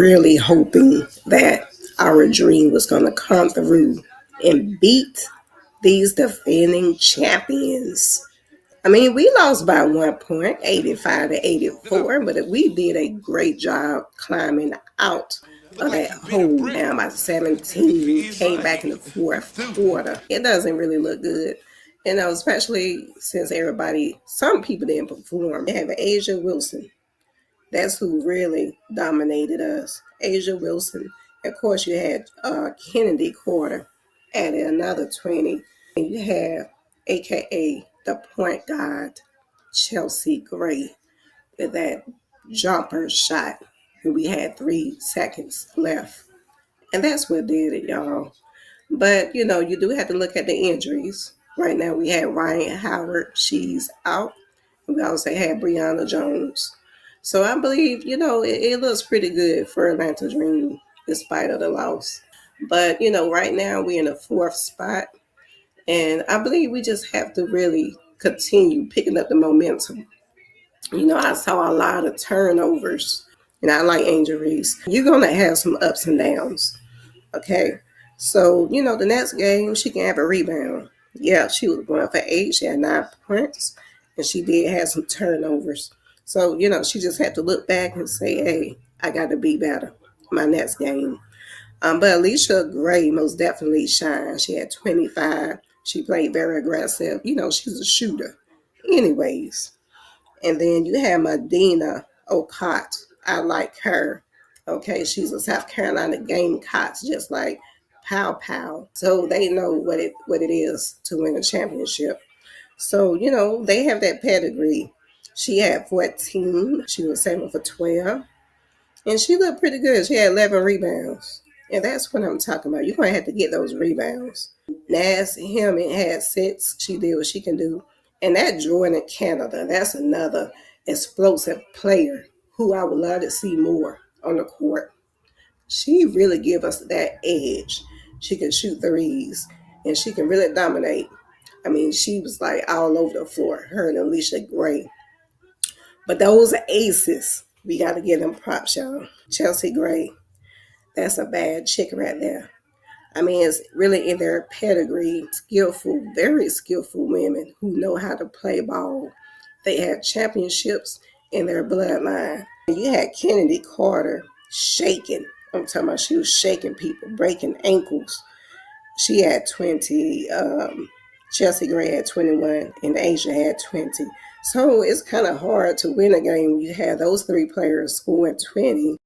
really hoping that our dream was going to come through and beat these defending champions. I mean, we lost by 1 point, 85 to 84, but we did a great job climbing out of that hole down by 17, came back in the fourth quarter. It doesn't really look good. Especially since some people didn't perform. They have Asia Wilson. That's who really dominated us. Asia Wilson. Of course, you had Kennedy Carter added another 20. And you have, AKA, the point guard, Chelsea Gray, with that jumper shot. And we had 3 seconds left. And that's what did it, y'all. But, you do have to look at the injuries. Right now, we had Ryan Howard. She's out. We also had Brianna Jones. So I believe, it looks pretty good for Atlanta Dream despite of the loss. But, right now we're in the fourth spot. And I believe we just have to really continue picking up the momentum. I saw a lot of turnovers. And I like Angel Reese. You're going to have some ups and downs. Okay. So, the next game, she can have a rebound. Yeah, she was going for 8. She had 9 points. And she did have some turnovers. So, she just had to look back and say, hey, I got to be better my next game. But Alicia Gray most definitely shined. She had 25. She played very aggressive. She's a shooter. Anyways. And then you have Medina Okot. I like her. Okay, she's a South Carolina Gamecocks, just like Pow Pow. So they know what it is to win a championship. So, they have that pedigree. She had 14. She was 7 for 12. And she looked pretty good. She had 11 rebounds. And that's what I'm talking about. You're going to have to get those rebounds. Nas Hillman had 6. She did what she can do. And that Jordan Canada, that's another explosive player who I would love to see more on the court. She really give us that edge. She can shoot threes. And she can really dominate. I mean, she was like all over the floor, her and Alicia Gray. But those aces, we got to give them props, y'all. Chelsea Gray, that's a bad chick right there. I mean, it's really in their pedigree, skillful, very skillful women who know how to play ball. They had championships in their bloodline. You had Kennedy Carter shaking. I'm talking about she was shaking people, breaking ankles. She had 20. Chelsea Gray had 21 and Asia had 20. So it's kind of hard to win a game when you have those 3 players scoring 20